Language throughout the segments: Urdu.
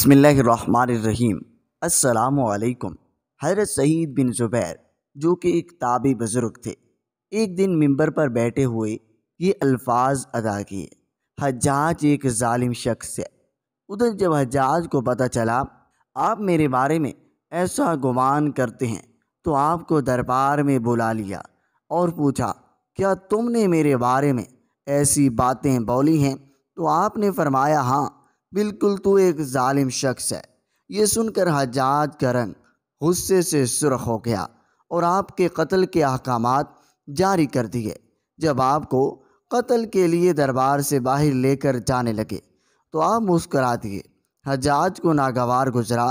بسم اللہ الرحمن الرحیم۔ السلام علیکم۔ حضرت سعید بن جبیر جو کہ ایک تابعی بزرگ تھے، ایک دن منبر پر بیٹھے ہوئے یہ الفاظ ادا کیے: حجاج ایک ظالم شخص ہے۔ ادھر جب حجاج کو پتہ چلا آپ میرے بارے میں ایسا گمان کرتے ہیں تو آپ کو دربار میں بلا لیا اور پوچھا، کیا تم نے میرے بارے میں ایسی باتیں بولی ہیں؟ تو آپ نے فرمایا، ہاں بالکل، تو ایک ظالم شخص ہے۔ یہ سن کر حجاج کا رنگ غصے سے سرخ ہو گیا اور آپ کے قتل کے احکامات جاری کر دیے۔ جب آپ کو قتل کے لیے دربار سے باہر لے کر جانے لگے تو آپ مسکرا دیے۔ حجاج کو ناگوار گزرا۔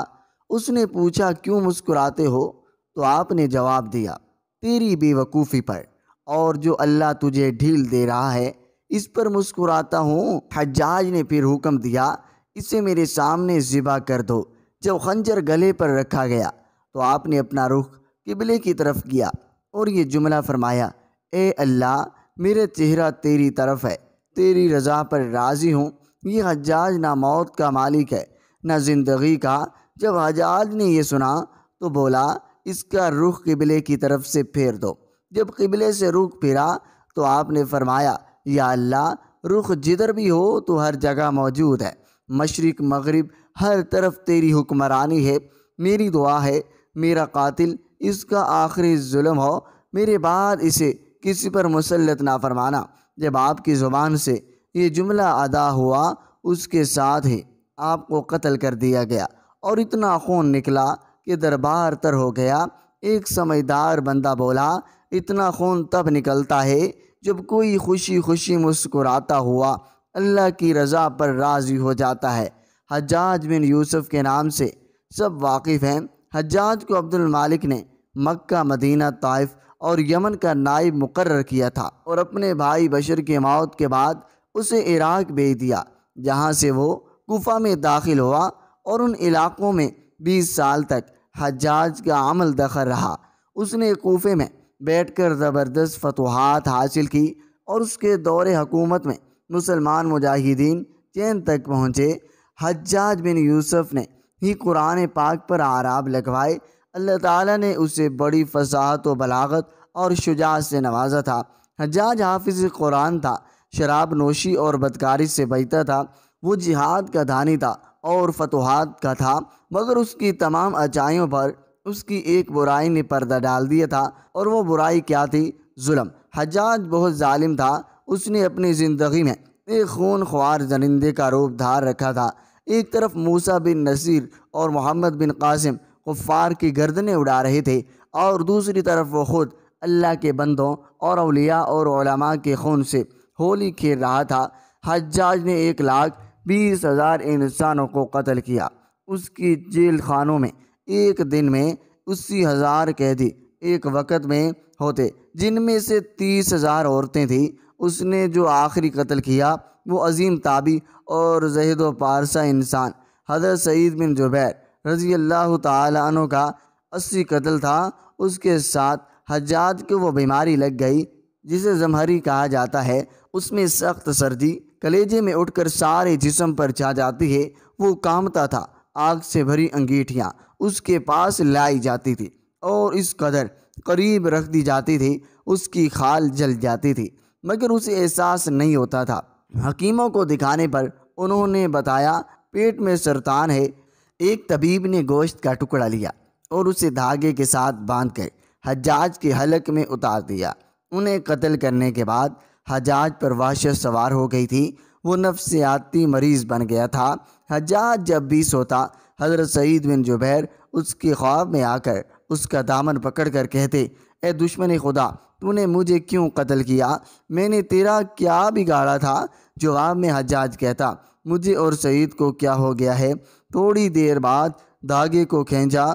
اس نے پوچھا، کیوں مسکراتے ہو؟ تو آپ نے جواب دیا، تیری بے وقوفی پر، اور جو اللہ تجھے ڈھیل دے رہا ہے اس پر مسکراتا ہوں۔ حجاج نے پھر حکم دیا، اسے میرے سامنے ذبح کر دو۔ جب خنجر گلے پر رکھا گیا تو آپ نے اپنا رخ قبلے کی طرف کیا اور یہ جملہ فرمایا، اے اللہ، میرا چہرہ تیری طرف ہے، تیری رضا پر راضی ہوں۔ یہ حجاج نہ موت کا مالک ہے نہ زندگی کا۔ جب حجاج نے یہ سنا تو بولا، اس کا رخ قبلے کی طرف سے پھیر دو۔ جب قبلے سے رخ پھرا تو آپ نے فرمایا، یا اللہ، رخ جدھر بھی ہو تو ہر جگہ موجود ہے، مشرق مغرب ہر طرف تیری حکمرانی ہے۔ میری دعا ہے میرا قاتل اس کا آخری ظلم ہو، میرے بعد اسے کسی پر مسلط نہ فرمانا۔ جب آپ کی زبان سے یہ جملہ ادا ہوا اس کے ساتھ ہی آپ کو قتل کر دیا گیا اور اتنا خون نکلا کہ دربار تر ہو گیا۔ ایک سمجھدار بندہ بولا، اتنا خون تب نکلتا ہے جب کوئی خوشی خوشی مسکراتا ہوا اللہ کی رضا پر راضی ہو جاتا ہے۔ حجاج بن یوسف کے نام سے سب واقف ہیں۔ حجاج کو عبد المالک نے مکہ، مدینہ، طائف اور یمن کا نائب مقرر کیا تھا اور اپنے بھائی بشر کی موت کے بعد اسے عراق بھیج دیا، جہاں سے وہ کوفہ میں داخل ہوا اور ان علاقوں میں 20 سال تک حجاج کا عمل دخل رہا۔ اس نے کوفے میں بیٹھ کر زبردست فتوحات حاصل کی اور اس کے دور حکومت میں مسلمان مجاہدین چین تک پہنچے۔ حجاج بن یوسف نے ہی قرآن پاک پر اعراب لگوائے۔ اللہ تعالیٰ نے اسے بڑی فصاحت و بلاغت اور شجاعت سے نوازا تھا۔ حجاج حافظ قرآن تھا، شراب نوشی اور بدکاری سے بچتا تھا۔ وہ جہاد کا دھانی تھا اور فتوحات کا تھا، مگر اس کی تمام اچائیوں پر اس کی ایک برائی نے پردہ ڈال دیا تھا، اور وہ برائی کیا تھی؟ ظلم۔ حجاج بہت ظالم تھا۔ اس نے اپنی زندگی میں ایک خون خوار درندے کا روپ دھار رکھا تھا۔ ایک طرف موسیٰ بن نصیر اور محمد بن قاسم کفار کی گردنیں اڑا رہے تھے، اور دوسری طرف وہ خود اللہ کے بندوں اور اولیاء اور علماء کے خون سے ہولی کھیل رہا تھا۔ حجاج نے 1,20,000 انسانوں کو قتل کیا۔ اس کی جیل خانوں میں ایک دن میں 80,000 قیدی ایک وقت میں ہوتے، جن میں سے 30,000 عورتیں تھیں۔ اس نے جو آخری قتل کیا وہ عظیم تابعی اور زہد و پارسا انسان حضرت سعید بن جبیر رضی اللہ تعالی عنہ کا 80 قتل تھا۔ اس کے ساتھ حجاج کو وہ بیماری لگ گئی جسے زمہری کہا جاتا ہے۔ اس میں سخت سردی کلیجے میں اٹھ کر سارے جسم پر چھا جاتی ہے۔ وہ کامتا تھا۔ آگ سے بھری انگیٹھیاں اس کے پاس لائی جاتی تھی اور اس قدر قریب رکھ دی جاتی تھی اس کی کھال جل جاتی تھی، مگر اسے احساس نہیں ہوتا تھا۔ حکیموں کو دکھانے پر انہوں نے بتایا پیٹ میں سرطان ہے۔ ایک طبیب نے گوشت کا ٹکڑا لیا اور اسے دھاگے کے ساتھ باندھ کر حجاج کے حلق میں اتار دیا۔ انہیں قتل کرنے کے بعد حجاج پر وحشت سوار ہو گئی تھی۔ وہ نفسیاتی مریض بن گیا تھا۔ حجاج جب بھی سوتا حضرت سعید بن جبیر اس کے خواب میں آ کر اس کا دامن پکڑ کر کہتے، اے دشمن خدا، تو نے مجھے کیوں قتل کیا؟ میں نے تیرا کیا بگاڑا تھا؟ جواب میں حجاج کہتا، مجھے اور سعید کو کیا ہو گیا ہے؟ تھوڑی دیر بعد دھاگے کو کھینچا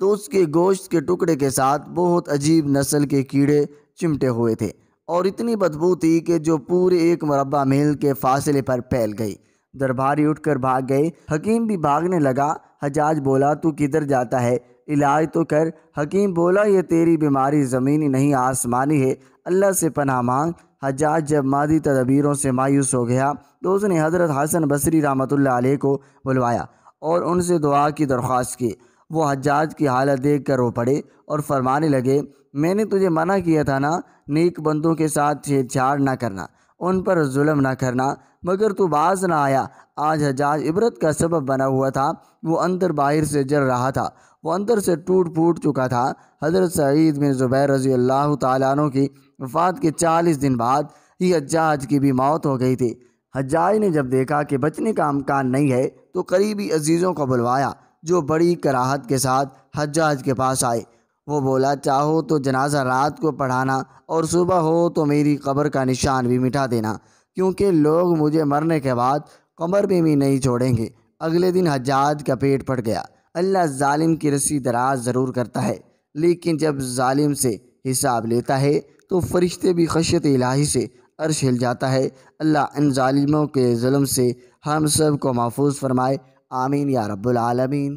تو اس کے گوشت کے ٹکڑے کے ساتھ بہت عجیب نسل کے کیڑے چمٹے ہوئے تھے اور اتنی بدبو تھی کہ جو پورے 1 مربع میل کے فاصلے پر پھیل گئی۔ درباری اٹھ کر بھاگ گئے۔ حکیم بھی بھاگنے لگا۔ حجاج بولا، تو کدھر جاتا ہے؟ علاج تو کر۔ حکیم بولا، یہ تیری بیماری زمینی نہیں آسمانی ہے، اللہ سے پناہ مانگ۔ حجاج جب مادی تدبیروں سے مایوس ہو گیا تو اس نے حضرت حسن بصری رحمۃ اللہ علیہ کو بلوایا اور ان سے دعا کی درخواست کی۔ وہ حجاج کی حالت دیکھ کر رو پڑے اور فرمانے لگے، میں نے تجھے منع کیا تھا نا، نیک بندوں کے ساتھ چھیڑ چھاڑ نہ کرنا، ان پر ظلم نہ کرنا، مگر تو باز نہ آیا۔ آج حجاج عبرت کا سبب بنا ہوا تھا۔ وہ اندر باہر سے جل رہا تھا، وہ اندر سے ٹوٹ پھوٹ چکا تھا۔ حضرت سعید بن زبیر رضی اللہ تعالیٰ عنہ کی وفات کے 40 دن بعد ہی حجاج کی بھی موت ہو گئی تھی۔ حجاج نے جب دیکھا کہ بچنے کا امکان نہیں ہے تو قریبی عزیزوں کو بلوایا، جو بڑی کراہت کے ساتھ حجاج کے پاس آئے۔ وہ بولا، چاہو تو جنازہ رات کو پڑھانا اور صبح ہو تو میری قبر کا نشان بھی مٹا دینا، کیونکہ لوگ مجھے مرنے کے بعد قبر میں بھی نہیں چھوڑیں گے۔ اگلے دن حجاج کا پیٹ پھٹ گیا۔ اللہ ظالم کی رسی دراز ضرور کرتا ہے، لیکن جب ظالم سے حساب لیتا ہے تو فرشتے بھی خشیت الہی سے عرش ہل جاتا ہے۔ اللہ ان ظالموں کے ظلم سے ہم سب کو محفوظ فرمائے، آمین یا رب العالمین۔